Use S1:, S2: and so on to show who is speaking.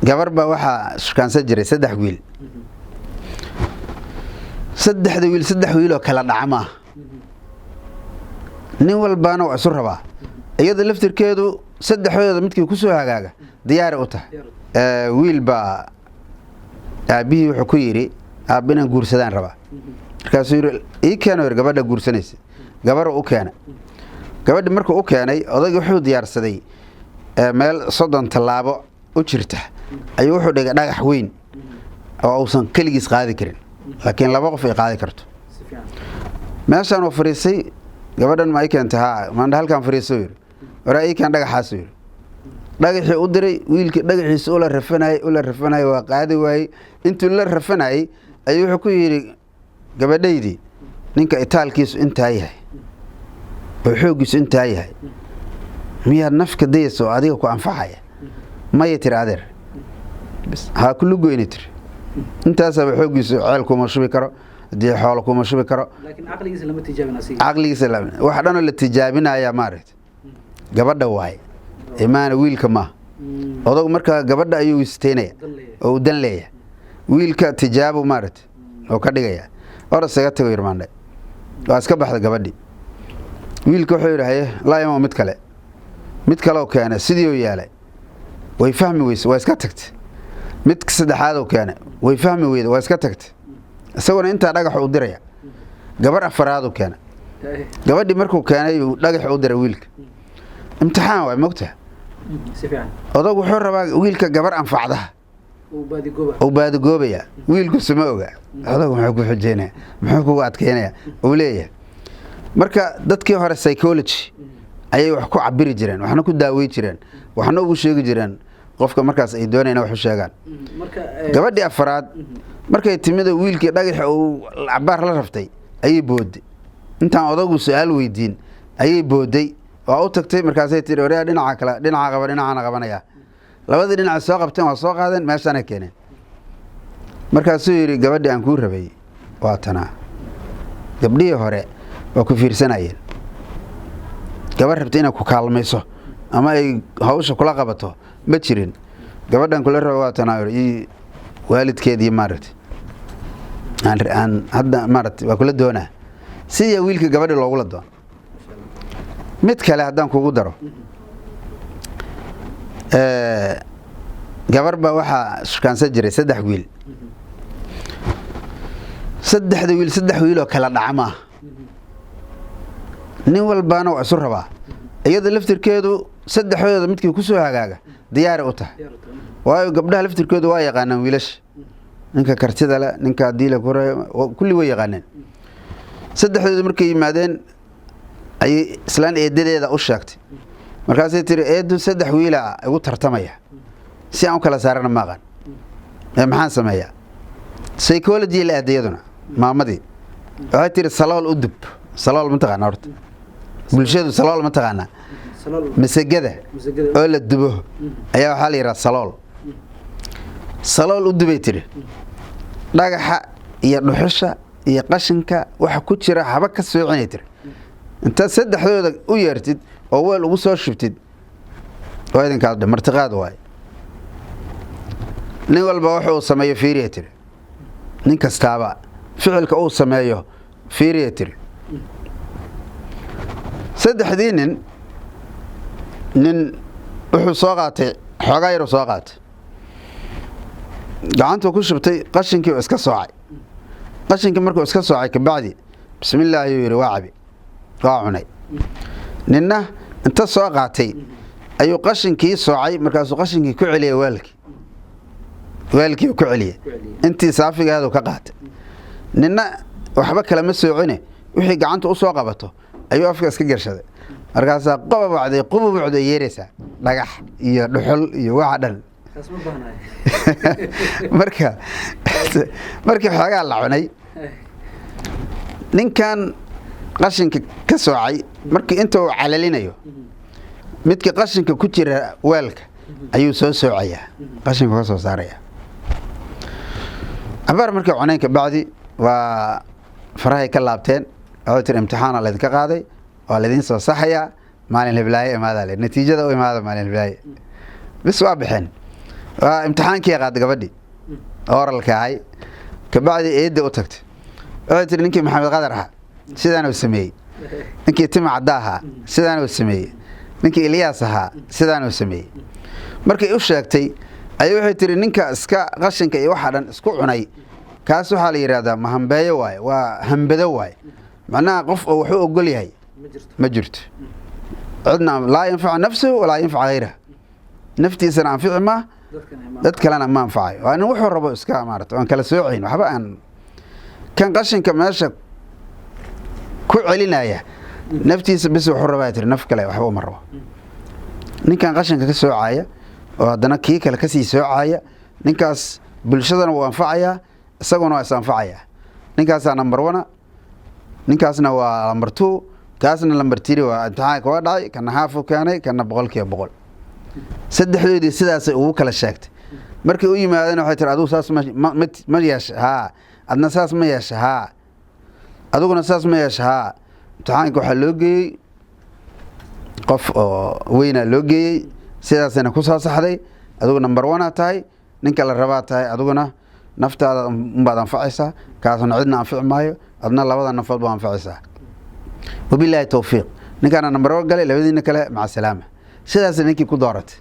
S1: gabar baa waxaa shukaansan jiray saddex wiil saddex wiil oo kala dhacma nin walbaana waa isu rabaa iyada laftirkeedu saddexdooda midkii ku soo hagaaga diyaar u tahay wiil baa aabihii wuxuu ku yiri aabinan guursadaan rabaa markaasuu yiri ii keeno gabadha guursanaysa gabar u keena gabadhi markuu u keenay odaygu wuxuu diyaarsaday meel 30 talaabo u jirta ayuu wuxuu dhigay dhagax weyn oo uusan kaligiis qaadi karin laakiin laba qof ay qaadi karto meeshaan uu fariisay gabadhan ma ay keentay maanta halkan fariisay wara ay kan dhagaxaas dhagaxii u diray wiilkii dhagaxiisa oo la rafanay waa qaadi waay intuu la rafanay ayuu wuxuu ku yiri gabadhaydii ninka itaalkiisu inta yahay oo xoogiisu inta yahay miyaa nafka dayso adiga ku anfacaya ma yitira adeer bas ha kullu goynay tir intaas aba xoogiisu ceel kuma shubi karo dii xoolo kuma shubi karo
S2: laakiin aqligiisa lama tijaabin asiga
S1: aqligiisa wax dhan la tijaabinaya maaragtay gabadha waay iimaan wiilka ma odag marka gabadha ayuu isteynaya oo dan leeyahay wiilka tijaabo maaragtay oo ka dhigaya orasaga tago yirmaanay waa iska baxda gabadhi wiilka wuxuu yiraahday la iimo mid kale oo keena sidii uu yeelay way fahmi weyso waa iska tagtay mid saddexaad oo keena way fahmi weydo waa iska tagtay isaguna inta dhagax u diraya gabar afraad oo keena gabadhi markuu keenay dhagax u diray wiilka imtixaan waa mogta
S2: si fiican
S1: odag wuxuu rabaa wiilka gabar anfacda oo baadi goobaya wiilku sama oga odag wuxuu ku xijeenaa muxuu ku adkeenaya oo leeyahay marka dadkii hore psychology ayay wax ku cabiri jireen waxna ku daaweey jireen waxna ugu sheegi jireen qofka markaas ay doonayaan wax u sheegaan
S2: marka
S1: gabadhi afraad markay timida wiilkii dhagax oo cabaar la raftay ayay booday intaan odagu su'aal weydiin ayay booday waa u tagtay markaasay tiri wareer dhinaca kale dhinaca qabanaya labadii dhinac soo qabteen waa soo qaadeen meeshana keeneen markaasuu yiri gabadhi aan ku rabay waa tana gabdhii hore waa ku fiirsanayeen gabar rabtay inay ku kaalmayso ama ay hawsha kula qabato ma jirin gabadhan kula rabo waa tana waalidkeedii maaragtay aan hadda maaragtay waa kula doonaa sidii wiilka gabadha loogu la doon mid kale haddaan kugu daro gabar baa waxaa shukaansan jiray saddex wiil oo kala dhacma nin walbaana waa isu rabaa iyada laftirkeedu saddexdooda midkii ku soo hagaaga diyaar u tahay waayo gabdhaha laftirkeedu waa yaqaanaan wiilasha ninka kartida leh ninka diila kulli way yaqaaneen saddexdooda markay yimaadeen ay islaan eedadeeda u sheegtay markaasay tiri eedu saddex wiil ugu tartamaya si aan kala saarana maaqan maxaan sameeyaa psychology la aadayaduna maamadii waxay tiri salool u dub salool ma taqaan horta bulshadu salool ma taqaana masagada oo la dubo ayaa waxa la yiraahdaa salool u dubay tiri dhagaxa iyo dhuxusha iyo qashinka waxa ku jira haba ka soocinay tiri inta saddexdooda u yeertid oo weel ugu soo shubtid waa idinkaas martiqaad waay nin walba wuxuu sameeyo fiiriye tiri nin kastaaba ficilka uu sameeyo fiiriye tiri saddexdii nin wuxuu soo qaatay xoogaa yar soo qaatay gacanta ku shubtay qashinkii oo iska soocay qashinkii markuu iska soocay ka bacdi bismillaah ayuu yiri waa cabi waa cunay ninna inta soo qaatay ayuu qashinkii soocay markaasuu qashinkii ku celiyay waalkii ku celiyay intii saafigaadu ka qaatay ninna waxba kale ma soocine wixii gacanta u soo qabato ayuu afka iska gashaday markaas qububacday yeeraysa dhagax iyo dhuxul iyo waxa dhan markii xoogaa la cunay ninkan qashinka ka soocay markii inta uu calalinayo midka qashinka ku jira weelka ayuu soo soocaya qashinka ka soo saaraya abar markii cunaynka bacdi waa farahay ka laabteen oo tir imtixaan la idinka qaaday oo la idin soo saxaya maalin hiblaaye imaada le natiijada u imaada maalin hiblaaye bis waa bixin imtixaankii qaad gabadhii oralka ahay kabacdi eedda u tagtay waxay tiri ninkii maxamed qadar ahaa sidaan uu sameeyey ninkii tima cadda ahaa sidaan uu sameeyey ninkii Ilyas ahaa sidaan uu sameeyey markay u sheegtay ayay waxay tiri ninka iska qashinka iyo waxa dhan isku cunay kaas waxa la yiraahdaa mahambeeyo waay waa hambado waay macnaha qof oo wuxuu ogol yahay ma jirto cidna laa yanfac nafsuhu wala yanfac ghayrahu naftiisana anfici ma dad kalena ma anfacay waa in wuxuu rabo iska maarto aan kala soocin waxba aan kan qashinka meesha ku celinaya naftiisa bis wuxuu rabaa tir naf kale waxba uma rabo ninkan qashinka ka soocaya oo haddana kii kale ka sii soocaya ninkaas bulshadana wuu anfacaya isaguna waa anfacaya ninkaas number 1 ninkaasna waa number 2 kaasna number 3 waa imtixaanka waa dhacay kana haafu keenay kana 100% saddexdoodii sidaas ugu kala sheegtay markii uu yimaadeen waxay tir adigu saas ma yeesha ha adna saas ma yeesha ha aduguna saas ma yeesha ha imtixaanka waxa loo geeyay qof oo weyna loo geeyay sidaasna ku soo saxday adigu number 1 tahay ninka la rabaa tahay adiguna naftaada baad anfacaysaa kaasna cidna anfic maayo adna labada nafood baa anfacaysaa wabillahi tawfiiq ninkana number 1 galay labadiina kale maca salaama sidaas ninkii ku dooratay